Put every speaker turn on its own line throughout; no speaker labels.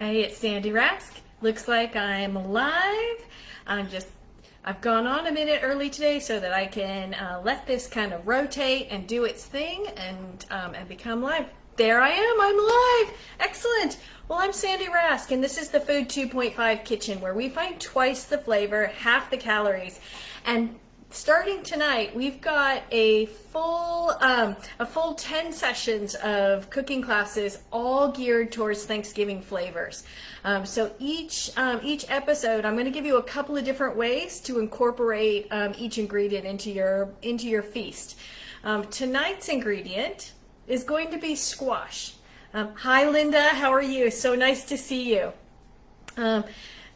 Hey, it's Sandy Rask. Looks like I'm live. I've gone on a minute early today so that I can let this kind of rotate and do its thing and become live. There I am, I'm live. Excellent. Well, I'm Sandy Rask, and this is the Food 2.5 Kitchen, where we find twice the flavor, half the calories. And starting tonight, we've got a full 10 sessions of cooking classes, all geared towards Thanksgiving flavors. So each episode, I'm going to give you a couple of different ways to incorporate each ingredient into your feast. Tonight's ingredient is going to be squash. Hi, Linda. How are you? So nice to see you.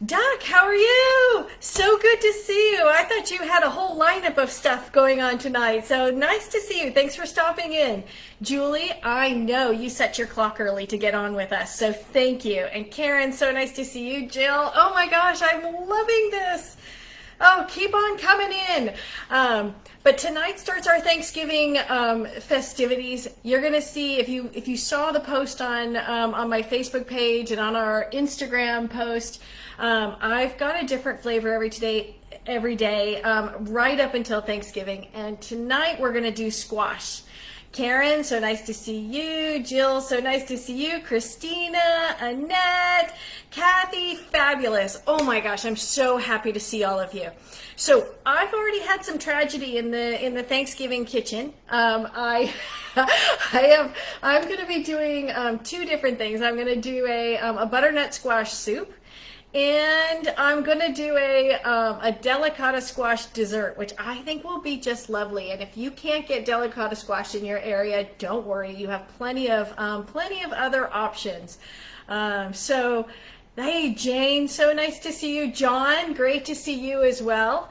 Doc, how are you? So good to see you. I thought you had a whole lineup of stuff going on tonight. So nice to see you. Thanks for stopping in. Julie, I know you set your clock early to get on with us, so thank you. And Karen, so nice to see you. Jill, oh my gosh, I'm loving this. Oh, keep on coming in. But tonight starts our Thanksgiving festivities. You're gonna see, if you saw the post on my Facebook page and on our Instagram post, I've got a different flavor every day, right up until Thanksgiving. And tonight we're gonna do squash. Karen, so nice to see you. Jill, so nice to see you. Christina, Annette, Kathy, fabulous. Oh my gosh, I'm so happy to see all of you. So I've already had some tragedy in the Thanksgiving kitchen. I'm going to be doing two different things. I'm going to do a butternut squash soup. And I'm going to do a delicata squash dessert, which I think will be just lovely. And if you can't get delicata squash in your area, don't worry. You have plenty of other options. So, hey, Jane, so nice to see you. John, great to see you as well.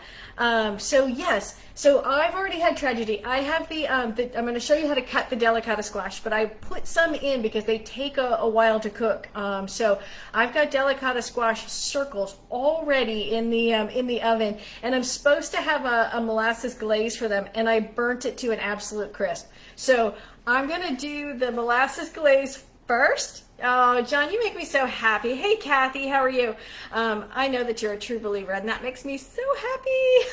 So yes, so I've already had tragedy. I have I'm going to show you how to cut the delicata squash, but I put some in because they take a while to cook. So I've got delicata squash circles already in the oven, and I'm supposed to have a molasses glaze for them, and I burnt it to an absolute crisp. So I'm going to do the molasses glaze first. Oh, John, you make me so happy. Hey, Kathy, how are you? I know that you're a true believer, and that makes me so happy.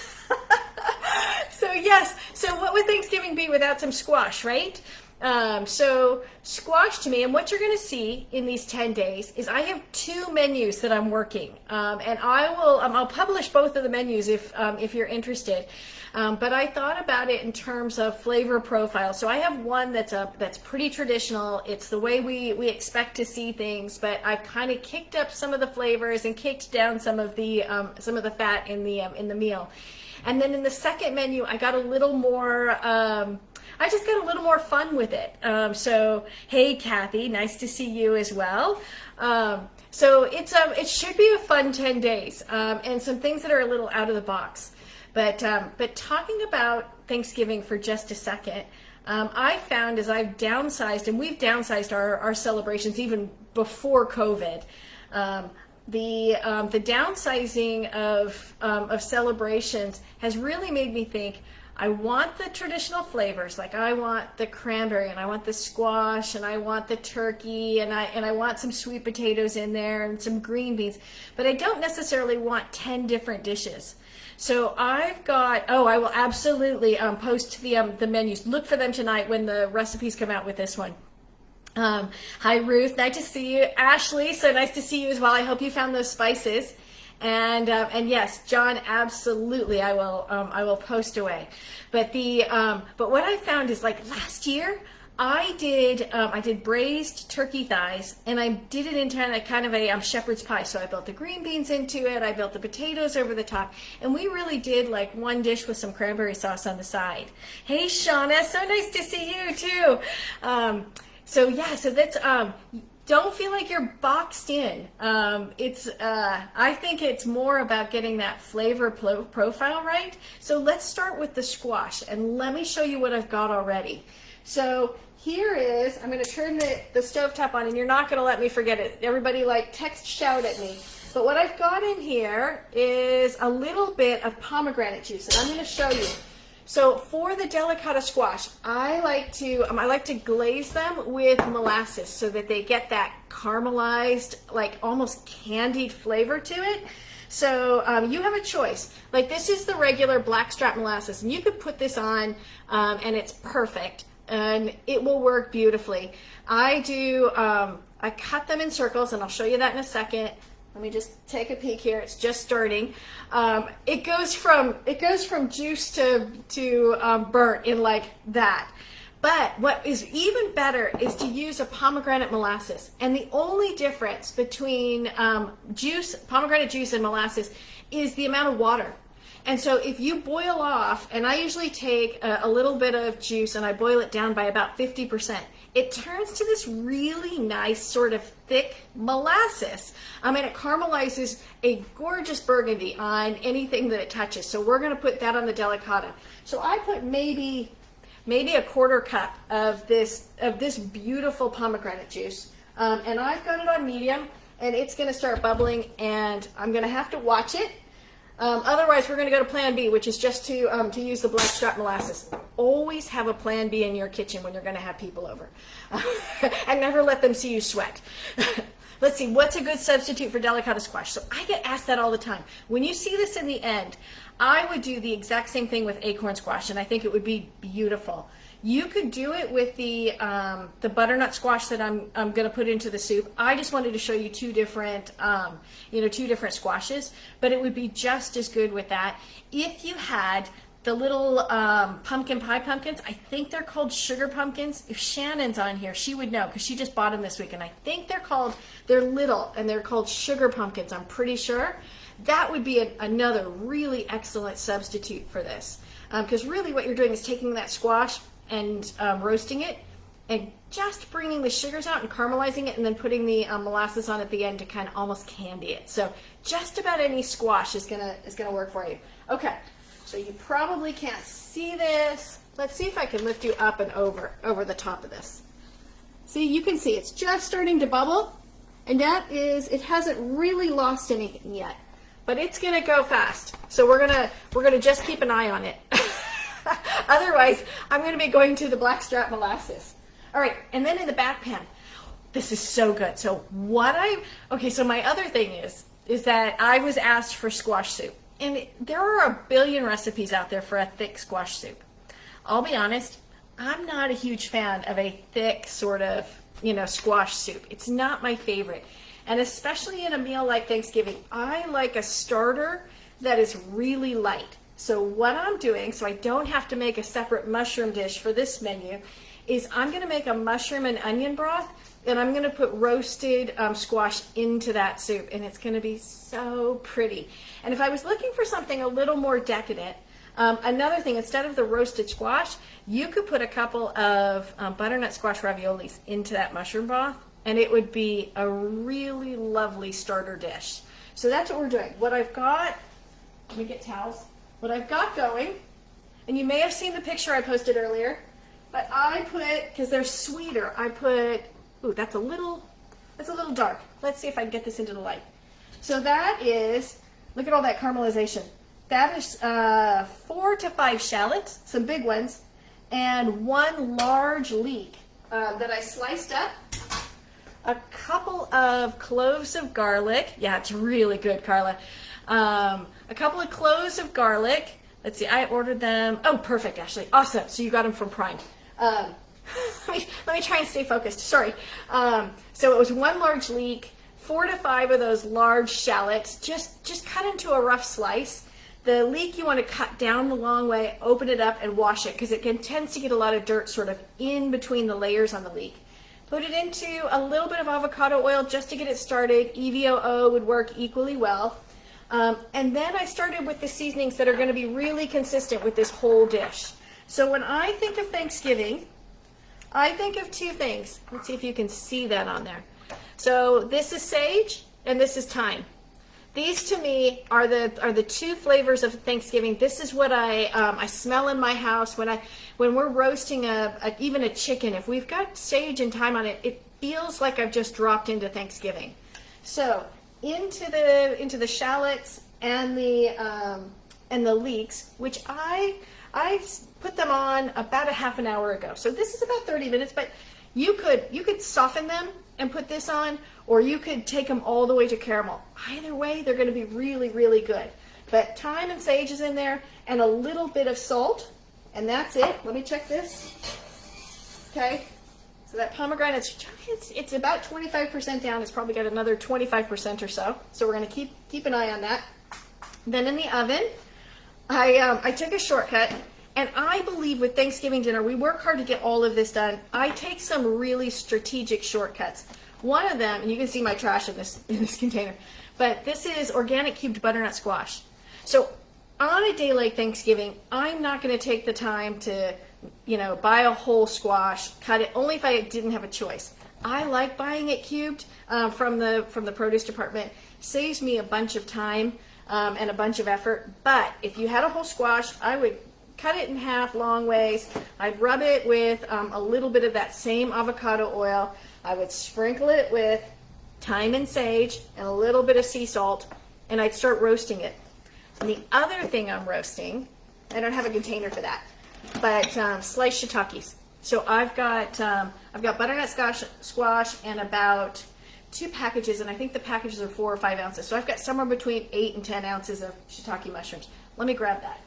So yes, so what would Thanksgiving be without some squash, right? So squash to me, and what you're going to see in these 10 days is I have two menus that I'm working, and I'll publish both of the menus if you're interested. But I thought about it in terms of flavor profile. So I have one that's pretty traditional. It's the way we expect to see things, but I've kind of kicked up some of the flavors and kicked down some of the fat in the meal. And then in the second menu, I got a little more. I just got a little more fun with it. So hey, Kathy, nice to see you as well. So it should be a fun 10 days, and some things that are a little out of the box. But talking about Thanksgiving for just a second, I found as I've downsized, and we've downsized our celebrations even before COVID. The downsizing of celebrations has really made me think, I want the traditional flavors, like I want the cranberry and I want the squash and I want the turkey and I want some sweet potatoes in there and some green beans, but I don't necessarily want 10 different dishes. So I've got, I will absolutely post the menus. Look for them tonight when the recipes come out with this one. Hi Ruth, nice to see you. Ashley, so nice to see you as well. I hope you found those spices. And yes, John, absolutely, I will post away. But but what I found is, like last year, I did braised turkey thighs, and I did it in kind of a shepherd's pie. So I built the green beans into it, I built the potatoes over the top, and we really did like one dish with some cranberry sauce on the side. Hey Shauna, so nice to see you too. So yeah, so that's don't feel like you're boxed in. I think it's more about getting that flavor profile right. So let's start with the squash, and let me show you what I've got already. So here is, I'm going to turn the stovetop on, and you're not going to let me forget it. Everybody text shout at me. But what I've got in here is a little bit of pomegranate juice, and I'm going to show you. So for the delicata squash, I like to glaze them with molasses so that they get that caramelized, like almost candied flavor to it. So you have a choice. Like this is the regular blackstrap molasses, and you could put this on, and it's perfect, and it will work beautifully. I cut them in circles, and I'll show you that in a second. Let me just take a peek here. It's just starting. It goes from juice to burnt in like that. But what is even better is to use a pomegranate molasses. And the only difference between pomegranate juice and molasses is the amount of water. And so if you boil off, and I usually take a little bit of juice and I boil it down by about 50%, it turns to this really nice sort of thick molasses. And it caramelizes a gorgeous burgundy on anything that it touches. So we're going to put that on the delicata. So I put maybe a quarter cup of this beautiful pomegranate juice. And I've got it on medium, and it's going to start bubbling, and I'm going to have to watch it. Otherwise, we're going to go to plan B, which is just to use the blackstrap molasses. Always have a plan B in your kitchen when you're going to have people over. And never let them see you sweat. Let's see, what's a good substitute for delicata squash? So I get asked that all the time. When you see this in the end, I would do the exact same thing with acorn squash, and I think it would be beautiful. You could do it with the butternut squash that I'm going to put into the soup. I just wanted to show you two different squashes, but it would be just as good with that. If you had the little pumpkin pie pumpkins, I think they're called sugar pumpkins. If Shannon's on here, she would know because she just bought them this week, and I think they're little, and they're called sugar pumpkins, I'm pretty sure. That would be another really excellent substitute for this, because really what you're doing is taking that squash and roasting it and just bringing the sugars out and caramelizing it, and then putting the molasses on at the end to kind of almost candy it. So just about any squash is gonna work for you. Okay, so you probably can't see this. Let's see if I can lift you up and over the top of this. See, you can see it's just starting to bubble, and it hasn't really lost anything yet, but it's gonna go fast. So we're gonna just keep an eye on it. Otherwise, I'm going to be going to the blackstrap molasses. All right, and then in the back pan, this is so good. So so my other thing is that I was asked for squash soup, and there are a billion recipes out there for a thick squash soup. I'll be honest, I'm not a huge fan of a thick sort of, squash soup. It's not my favorite. And especially in a meal like Thanksgiving, I like a starter that is really light. So what I'm doing, so I don't have to make a separate mushroom dish for this menu, is I'm going to make a mushroom and onion broth, and I'm going to put roasted squash into that soup, and it's going to be so pretty. And if I was looking for something a little more decadent, another thing, instead of the roasted squash, you could put a couple of butternut squash raviolis into that mushroom broth, and it would be a really lovely starter dish. So that's what we're doing. What I've got, let me get towels. What I've got going, and you may have seen the picture I posted earlier, but I put, because they're sweeter, ooh, that's a little dark. Let's see if I can get this into the light. So that is, look at all that caramelization. That is 4 to 5 shallots, some big ones, and 1 large leek that I sliced up. A couple of cloves of garlic. Yeah, it's really good, Carla. A couple of cloves of garlic. Let's see, I ordered them. Oh, perfect, Ashley. Awesome. So you got them from Prime. Let me try and stay focused. Sorry. So it was 1 large leek, 4 to 5 of those large shallots, just cut into a rough slice. The leek you want to cut down the long way, open it up, and wash it, because it tends to get a lot of dirt sort of in between the layers on the leek. Put it into a little bit of avocado oil just to get it started. EVOO would work equally well. And then I started with the seasonings that are going to be really consistent with this whole dish. So when I think of Thanksgiving, I think of 2 things. Let's see if you can see that on there. So this is sage and this is thyme. These to me are the 2 flavors of Thanksgiving. This is what I smell in my house when we're roasting even a chicken. If we've got sage and thyme on it, it feels like I've just dropped into Thanksgiving. So into the shallots and the leeks, which I I put them on about a half an hour ago. So this is about 30 minutes, but you could soften them and put this on, or you could take them all the way to caramel. Either way, they're going to be really, really good. But thyme and sage is in there, and a little bit of salt, and that's it. Let me check this. Okay, so that pomegranate, it's about 25% down. It's probably got another 25% or so. So we're going to keep an eye on that. Then in the oven, I took a shortcut, and I believe with Thanksgiving dinner, we work hard to get all of this done. I take some really strategic shortcuts. One of them, and you can see my trash in this container, but this is organic cubed butternut squash. So on a day like Thanksgiving, I'm not going to take the time to, buy a whole squash, cut it, only if I didn't have a choice. I like buying it cubed from the produce department. Saves me a bunch of time and a bunch of effort. But if you had a whole squash, I would cut it in half long ways. I'd rub it with a little bit of that same avocado oil. I would sprinkle it with thyme and sage and a little bit of sea salt, and I'd start roasting it. And the other thing I'm roasting, I don't have a container for that, but sliced shiitakes. So I've got butternut squash and about 2 packages, and I think the packages are 4 or 5 ounces. So I've got somewhere between 8 and 10 ounces of shiitake mushrooms. Let me grab that.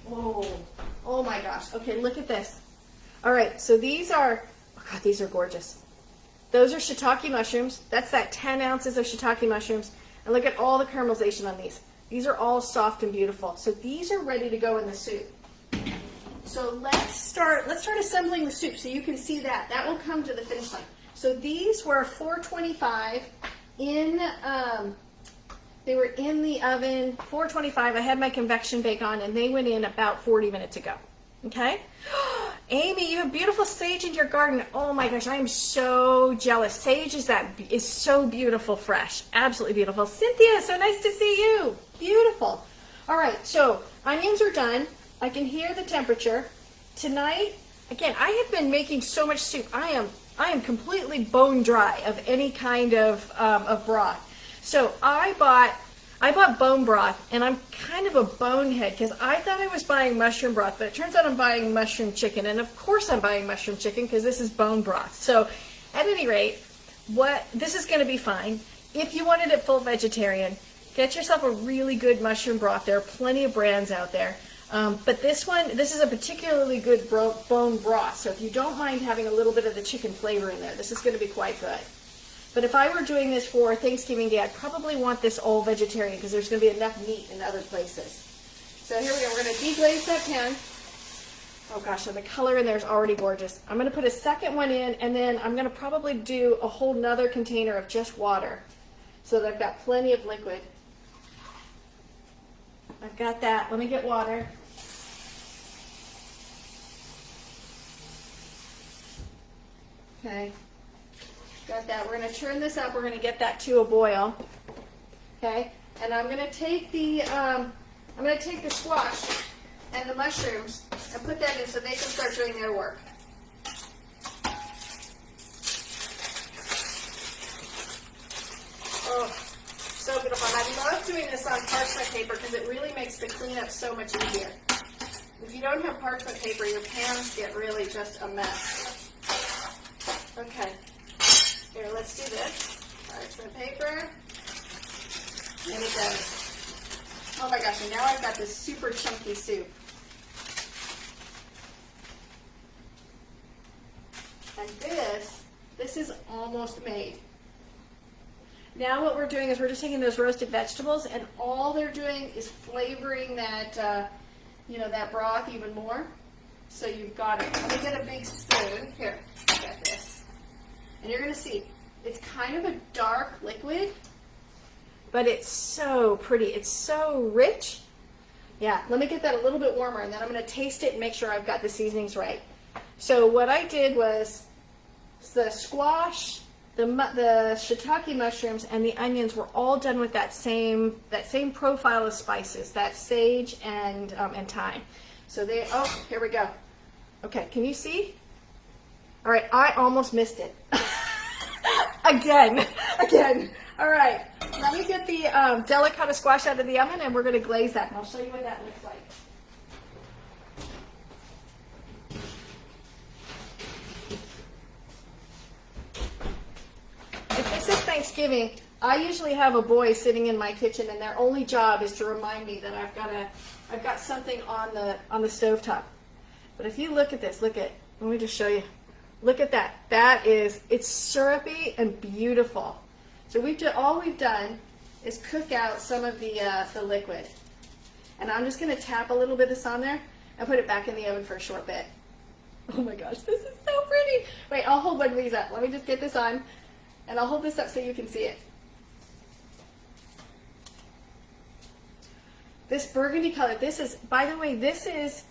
Whoa! Oh my gosh! Okay, look at this. All right, so these are, oh God, these are gorgeous. Those are shiitake mushrooms. That's that 10 ounces of shiitake mushrooms. And look at all the caramelization on these. These are all soft and beautiful. So these are ready to go in the soup. So let's start assembling the soup so you can see that. That will come to the finish line. So these were 425 they were in the oven, 425. I had my convection bake on, and they went in about 40 minutes ago. Okay? Amy, you have beautiful sage in your garden. Oh my gosh, I am so jealous. Sage is so beautiful fresh. Absolutely beautiful. Cynthia, so nice to see you. Beautiful. All right, so onions are done. I can hear the temperature. Tonight, again, I have been making so much soup. I am completely bone dry of any kind of broth. So I bought bone broth, and I'm kind of a bonehead because I thought I was buying mushroom broth, but it turns out I'm buying mushroom chicken, and of course I'm buying mushroom chicken because this is bone broth. So at any rate, this is going to be fine. If you wanted it full vegetarian, get yourself a really good mushroom broth. There are plenty of brands out there. But this is a particularly good bone broth, so if you don't mind having a little bit of the chicken flavor in there, this is going to be quite good. But if I were doing this for Thanksgiving Day, I'd probably want this all vegetarian because there's going to be enough meat in other places. So here we go. We're going to deglaze that pan. Oh gosh, and the color in there is already gorgeous. I'm going to put a second one in, and then I'm going to probably do a whole nother container of just water so that I've got plenty of liquid. I've got that. Let me get water. Okay. Got that. We're going to turn this up. We're going to get that to a boil. Okay, and I'm going to take the squash and the mushrooms and put that in so they can start doing their work. Oh, so beautiful. And I love doing this on parchment paper because it really makes the cleanup so much easier. If you don't have parchment paper, your pans get really just a mess. Okay. Here, let's do this. Parchment paper. And it goes. Oh my gosh, and now I've got this super chunky soup. And this is almost made. Now what we're doing is we're just taking those roasted vegetables, and all they're doing is flavoring that, that broth even more. So you've got it. Let me get a big spoon. Here, get this. And you're going to see, it's kind of a dark liquid, but it's so pretty. It's so rich. Yeah, let me get that a little bit warmer, and then I'm going to taste it and make sure I've got the seasonings right. So what I did was the squash, the shiitake mushrooms, and the onions were all done with that same profile of spices, that sage and thyme. So here we go. Okay, can you see? All right, I almost missed it. Again. All right, let me get the delicata squash out of the oven and we're going to glaze that. And I'll show you what that looks like. If this is Thanksgiving, I usually have a boy sitting in my kitchen and their only job is to remind me that I've got something on the stovetop. But if you look at this, let me just show you. Look at that. It's syrupy and beautiful. So all we've done is cook out some of the liquid. And I'm just going to tap a little bit of this on there and put it back in the oven for a short bit. Oh my gosh, this is so pretty. Wait, I'll hold one of these up. Let me just get this on. And I'll hold this up so you can see it. This burgundy color, by the way, this is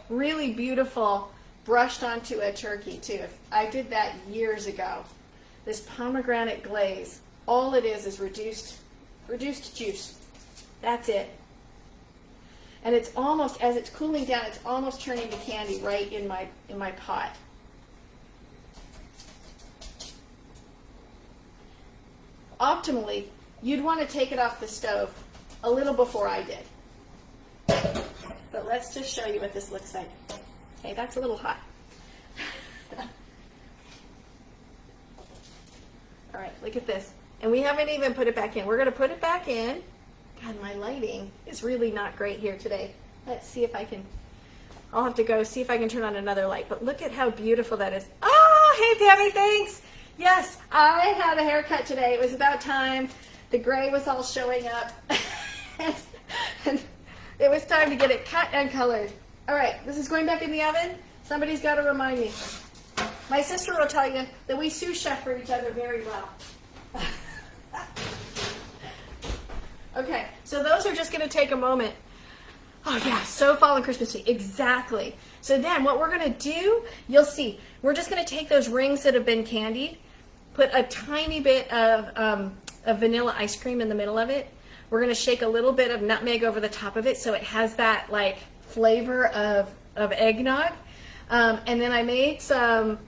really beautiful brushed onto a turkey too. I did that years ago. This pomegranate glaze, all it is reduced juice. That's it. And it's almost, as it's cooling down, it's almost turning to candy right in my pot. Optimally, you'd want to take it off the stove a little before I did. But let's just show you what this looks like. Okay, that's a little hot. All right, look at this. And we haven't even put it back in. We're going to put it back in. God, my lighting is really not great here today. Let's see if I can, I'll have to go see if I can turn on another light. But look at how beautiful that is. Oh, hey, Tammy, thanks. Yes, I had a haircut today. It was about time. The gray was all showing up. and it was time to get it cut and colored. All right, this is going back in the oven. Somebody's got to remind me. My sister will tell you that we sous chef for each other very well. Okay, so those are just going to take a moment. Oh yeah, so fall and Christmassy, exactly. So then what we're going to do, you'll see, we're just going to take those rings that have been candied, put a tiny bit of vanilla ice cream in the middle of it. We're going to shake a little bit of nutmeg over the top of it so it has that like flavor of eggnog. And then I made some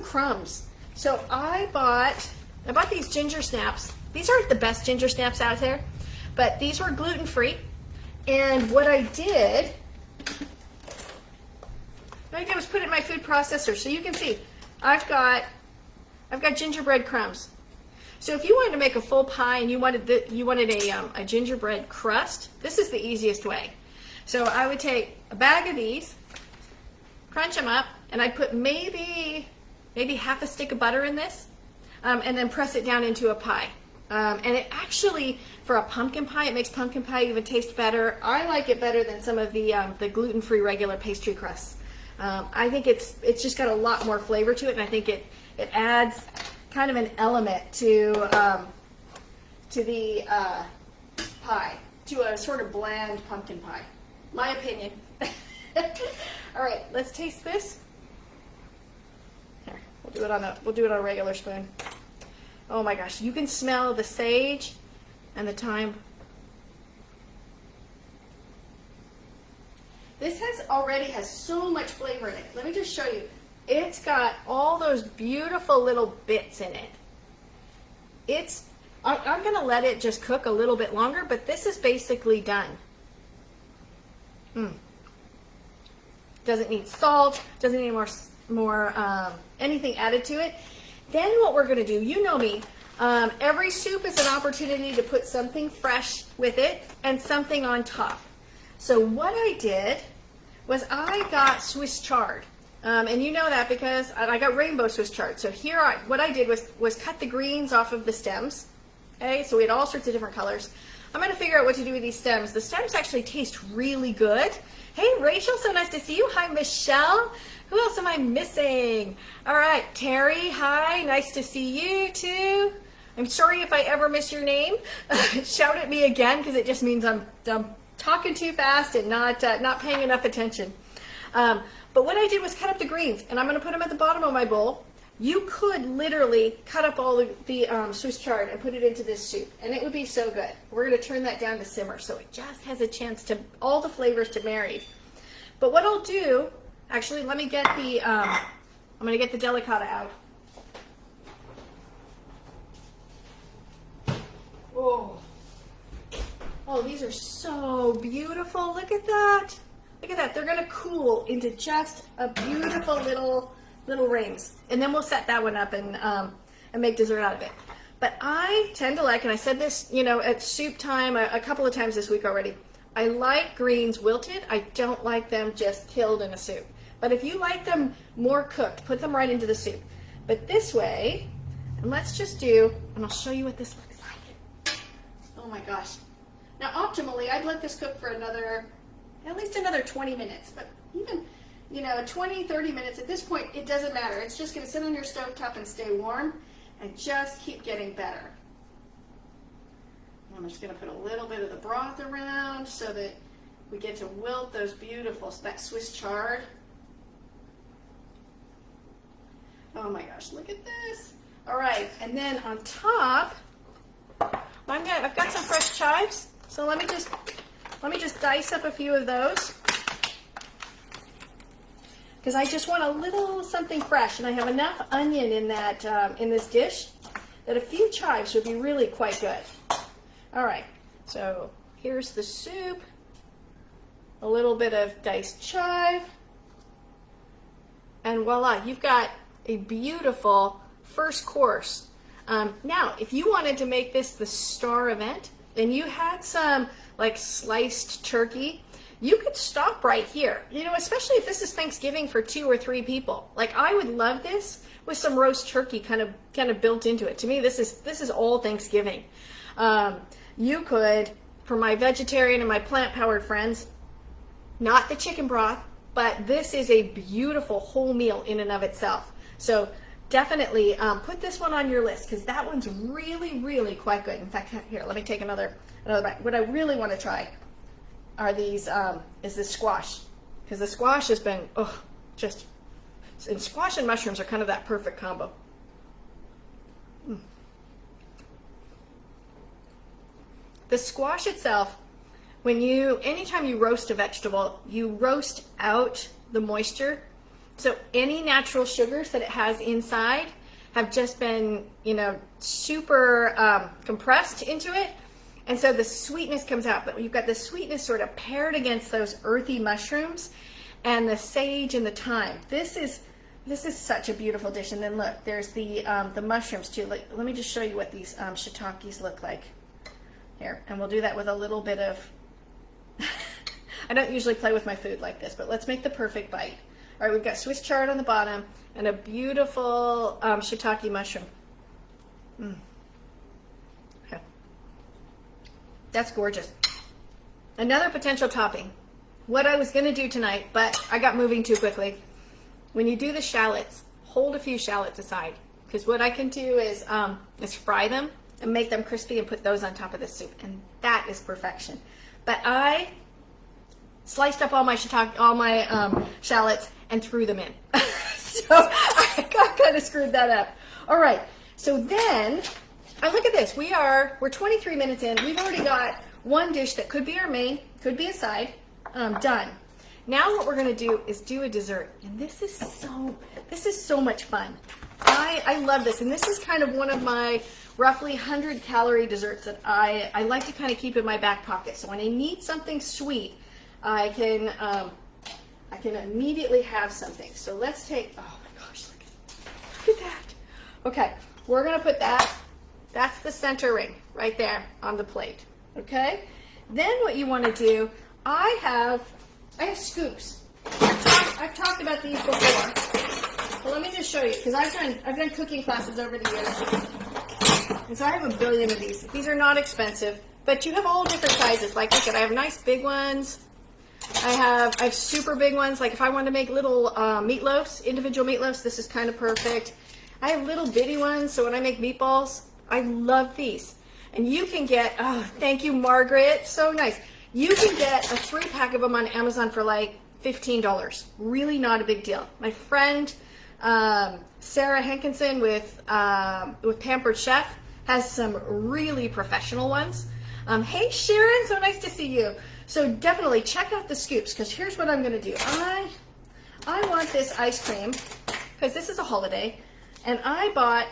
crumbs. So I bought these ginger snaps. These aren't the best ginger snaps out there, but these were gluten-free. And what I did was put it in my food processor. So you can see I've got gingerbread crumbs. So if you wanted to make a full pie and you wanted a gingerbread crust, this is the easiest way. So I would take a bag of these, crunch them up, and I'd put maybe half a stick of butter in this, and then press it down into a pie. And it actually, for a pumpkin pie, it makes pumpkin pie even taste better. I like it better than some of the gluten-free regular pastry crusts. I think it's just got a lot more flavor to it, and I think it adds kind of an element to the pie, to a sort of bland pumpkin pie. My opinion. All right, let's taste this. Here, we'll do it on a regular spoon. Oh my gosh, you can smell the sage and the thyme. This already has so much flavor in it. Let me just show you. It's got all those beautiful little bits in it. I'm going to let it just cook a little bit longer, but this is basically done. Doesn't need salt, doesn't need more anything added to it. Then what we're going to do, you know me, every soup is an opportunity to put something fresh with it and something on top. So what I did was I got Swiss chard. And you know that because I got rainbow Swiss chard. So here, what I did was cut the greens off of the stems. Okay, so we had all sorts of different colors. I'm going to figure out what to do with these stems. The stems actually taste really good. Hey, Rachel, so nice to see you. Hi, Michelle. Who else am I missing? All right, Terry, hi. Nice to see you, too. I'm sorry if I ever miss your name. Shout at me again, because it just means I'm talking too fast and not paying enough attention. But what I did was cut up the greens, and I'm going to put them at the bottom of my bowl. You could literally cut up all the Swiss chard and put it into this soup, and it would be so good. We're going to turn that down to simmer, so it just has a chance to, all the flavors to marry. But what I'll do, actually, let me get I'm going to get the delicata out. Oh, oh, these are so beautiful. Look at that. Look at that. They're gonna cool into just a beautiful little rings, and then we'll set that one up and make dessert out of it. But I tend to like, and I said this, you know, at soup time a couple of times this week already. I like greens wilted. I don't like them just killed in a soup. But if you like them more cooked, put them right into the soup. But this way, and let's just do, and I'll show you what this looks like. Oh my gosh. Now optimally, I'd let this cook for at least another 20 minutes. But even, you know, 20, 30 minutes, at this point, it doesn't matter. It's just gonna sit on your stovetop and stay warm and just keep getting better. I'm just gonna put a little bit of the broth around so that we get to wilt those beautiful, that Swiss chard. Oh my gosh, look at this. All right, and then on top, I've got some fresh chives, so let me just dice up a few of those, because I just want a little something fresh, and I have enough onion in that in this dish that a few chives would be really quite good. All right, so here's the soup, a little bit of diced chive, and voila, you've got a beautiful first course. Now, if you wanted to make this the star event and you had some like sliced turkey, you could stop right here. You know, especially if this is Thanksgiving for 2 or 3 people. Like, I would love this with some roast turkey kind of built into it. To me, this is all Thanksgiving. You could, for my vegetarian and my plant-powered friends, not the chicken broth, but this is a beautiful whole meal in and of itself. So definitely put this one on your list, because that one's really, really quite good. In fact, here, let me take another bite. What I really want to try are these, is this squash, because the squash has been, and squash and mushrooms are kind of that perfect combo. The squash itself, anytime you roast a vegetable, you roast out the moisture. So any natural sugars that it has inside have just been, you know, super compressed into it. And so the sweetness comes out, but you've got the sweetness sort of paired against those earthy mushrooms and the sage and the thyme. This is such a beautiful dish. And then look, there's the mushrooms too. Let me just show you what these shiitakes look like. Here, and we'll do that with a little bit of, I don't usually play with my food like this, but let's make the perfect bite. All right, we've got Swiss chard on the bottom and a beautiful shiitake mushroom. Okay. That's gorgeous. Another potential topping. What I was going to do tonight, but I got moving too quickly. When you do the shallots, hold a few shallots aside, because what I can do is fry them and make them crispy and put those on top of the soup, and that is perfection. But I sliced up all my shiitake, all my shallots, and threw them in. So I got kind of screwed that up. All right, so then, look at this. We're 23 minutes in. We've already got one dish that could be our main, could be a side, done. Now what we're gonna do is do a dessert, and this is so much fun. I love this, and this is kind of one of my roughly 100-calorie desserts that I like to kind of keep in my back pocket. So when I need something sweet, I can immediately have something. So let's take, oh my gosh, look at that. Okay, we're gonna put that's the center ring right there on the plate. Okay, then what you want to do, I have scoops. I've talked about these before. Well, let me just show you, because I've done cooking classes over the years. And so I have a billion of these. These are not expensive, but you have all different sizes. Like, look at, I have nice big ones. I have super big ones. Like if I want to make little meatloafs, individual meatloafs, this is kind of perfect. I have little bitty ones, so when I make meatballs, I love these. And you can get, oh, thank you, Margaret, so nice. You can get a 3-pack of them on Amazon for like $15. Really not a big deal. My friend Sarah Hankinson with Pampered Chef has some really professional ones. Hey Sharon, so nice to see you. So definitely check out the scoops, because here's what I'm going to do. I want this ice cream because this is a holiday, and I bought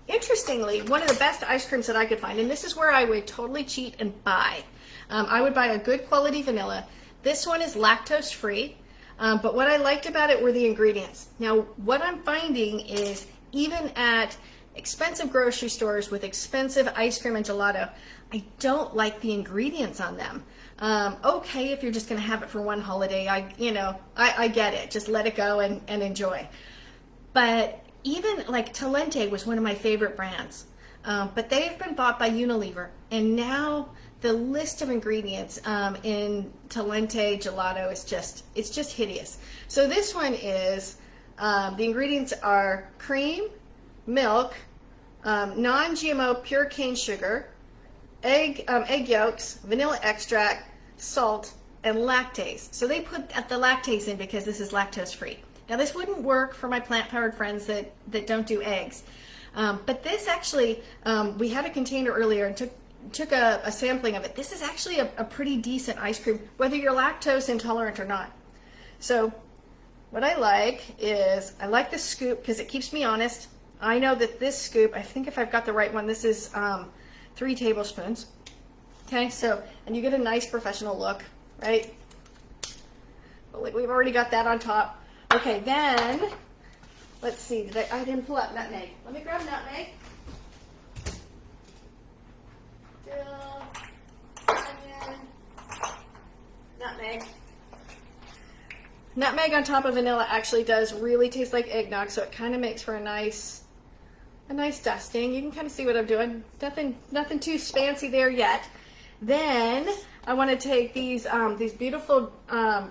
Interestingly, one of the best ice creams that I could find, and this is where I would totally cheat and buy. I would buy a good quality vanilla. This one is lactose free, but what I liked about it were the ingredients. Now, what I'm finding is even at expensive grocery stores with expensive ice cream and gelato, I don't like the ingredients on them. Okay, if you're just going to have it for one holiday, I get it. Just let it go and enjoy. But even like Talente was one of my favorite brands, but they've been bought by Unilever, and now the list of ingredients in Talente gelato is just hideous. So this one is the ingredients are cream, milk, non-GMO pure cane sugar, egg yolks, vanilla extract, salt, and lactase. So they put the lactase in because this is lactose free. Now this wouldn't work for my plant-powered friends that don't do eggs. But this actually, we had a container earlier and took a sampling of it. This is actually a pretty decent ice cream, whether you're lactose intolerant or not. So what I like is, I like the scoop because it keeps me honest. I know that this scoop, I think if I've got the right one, this is 3 tablespoons. Okay, so, and you get a nice professional look, right? But we've already got that on top. Okay, then, let's see, I didn't pull out nutmeg. Let me grab nutmeg. Dill, onion, nutmeg. Nutmeg on top of vanilla actually does really taste like eggnog, so it kind of makes for a nice dusting. You can kind of see what I'm doing. Nothing too fancy there yet. Then I want to take these beautiful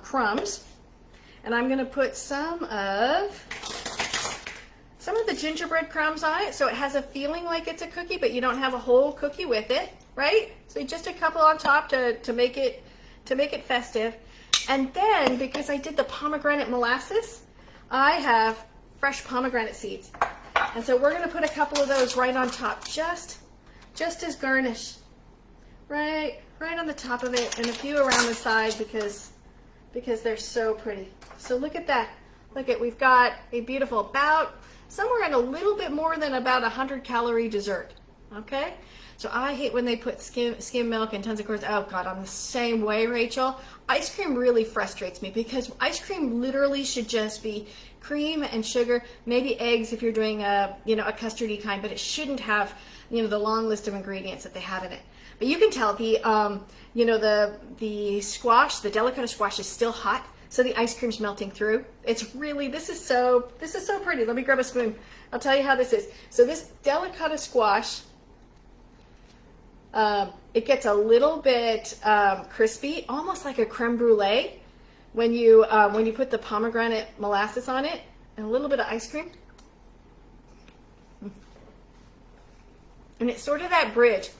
crumbs, and I'm going to put some of the gingerbread crumbs on it, so it has a feeling like it's a cookie, but you don't have a whole cookie with it, right? So just a couple on top to make it festive. And then, because I did the pomegranate molasses, I have fresh pomegranate seeds. And so we're going to put a couple of those right on top, just as garnish. Right on the top of it, and a few around the side because they're so pretty. So look at that. We've got a beautiful, about somewhere in a little bit more than about 100-calorie dessert. Okay? So I hate when they put skim milk and tons of carbs. Oh God, I'm the same way, Rachel. Ice cream really frustrates me because ice cream literally should just be cream and sugar, maybe eggs if you're doing a custardy kind, but it shouldn't have the long list of ingredients that they have in it. But you can tell the squash, the delicata squash is still hot, so the ice cream's melting through. It's really, this is so pretty. Let me grab a spoon. I'll tell you how this is. So this delicata squash, it gets a little bit crispy, almost like a creme brulee when you put the pomegranate molasses on it and a little bit of ice cream. And it's sort of that bridge.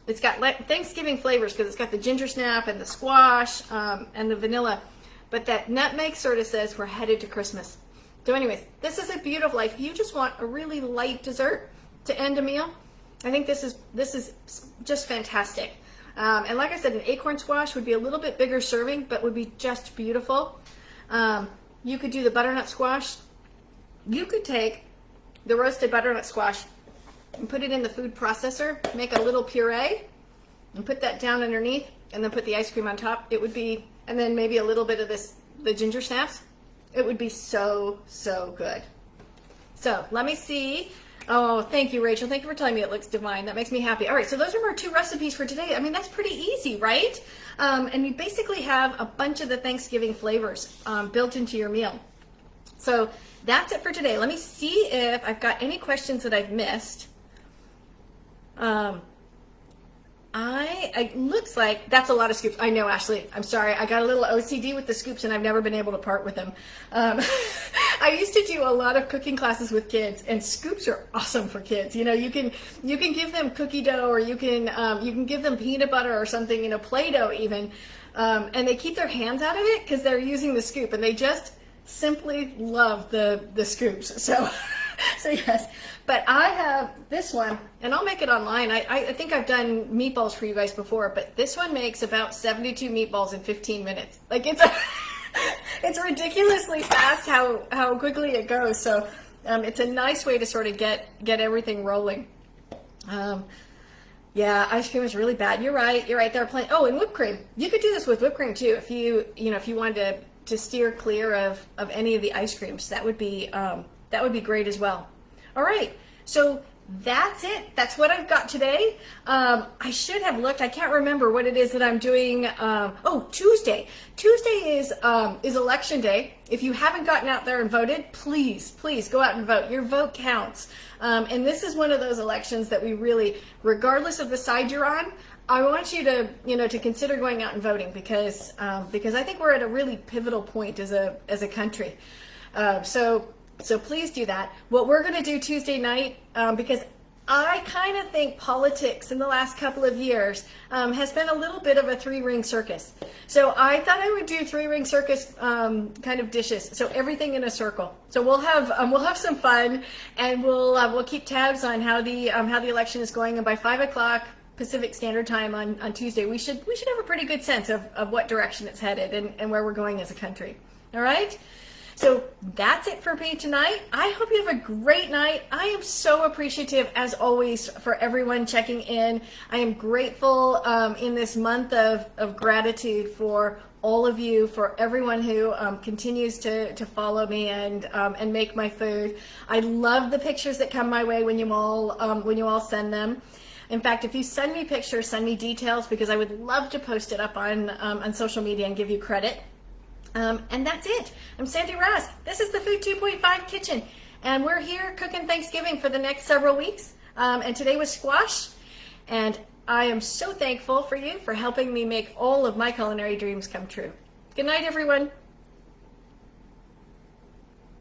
It's got Thanksgiving flavors because it's got the ginger snap and the squash and the vanilla, but that nutmeg sort of says we're headed to Christmas. So anyways, this is a beautiful, if you just want a really light dessert to end a meal, I think this is just fantastic. And like I said, an acorn squash would be a little bit bigger serving, but would be just beautiful. You could do the butternut squash. You could take the roasted butternut squash and put it in the food processor, make a little puree, and put that down underneath, and then put the ice cream on top. It would be, and then maybe a little bit of the ginger snaps. It would be so good. So let me see. Oh, thank you, Rachel. Thank you for telling me it looks divine. That makes me happy. All right, so those are our 2 recipes for today. I mean, that's pretty easy, right? And you basically have a bunch of the Thanksgiving flavors built into your meal. So that's it for today. Let me see if I've got any questions that I've missed. It looks like that's a lot of scoops. I know, Ashley. I'm sorry. I got a little OCD with the scoops, and I've never been able to part with them. I used to do a lot of cooking classes with kids, and scoops are awesome for kids. You can give them cookie dough, or you can give them peanut butter or something, Play-Doh even, and they keep their hands out of it because they're using the scoop, and they just simply love the scoops. So yes. But I have this one, and I'll make it online. I think I've done meatballs for you guys before, but this one makes about 72 meatballs in 15 minutes. It's ridiculously fast how quickly it goes. So It's a nice way to sort of get everything rolling. Yeah, ice cream is really bad. You're right. There are plenty. Oh, and whipped cream. You could do this with whipped cream too. If you wanted to steer clear of any of the ice creams, that would be great as well. All right. So that's it. That's what I've got today. I should have looked. I can't remember what it is that I'm doing. Oh, Tuesday. Tuesday is election day. If you haven't gotten out there and voted, please go out and vote. Your vote counts. And this is one of those elections that we really, regardless of the side you're on, I want you to consider going out and voting because I think we're at a really pivotal point as a country. So please do that. What we're going to do Tuesday night, because I kind of think politics in the last couple of years has been a little bit of a three-ring circus. So I thought I would do three-ring circus kind of dishes. So everything in a circle. So we'll have some fun, and we'll keep tabs on how the election is going. And by 5 o'clock Pacific Standard Time on Tuesday, we should have a pretty good sense of what direction it's headed and where we're going as a country. All right. So that's it for me tonight. I hope you have a great night. I am so appreciative, as always, for everyone checking in. I am grateful in this month of gratitude for all of you, for everyone who continues to follow me and make my food. I love the pictures that come my way when you all send them. In fact, if you send me pictures, send me details, because I would love to post it up on social media and give you credit. And that's it. I'm Sandy Rask. This is the Food 2.5 Kitchen, and we're here cooking Thanksgiving for the next several weeks. And today was squash, and I am so thankful for you for helping me make all of my culinary dreams come true. Good night, everyone.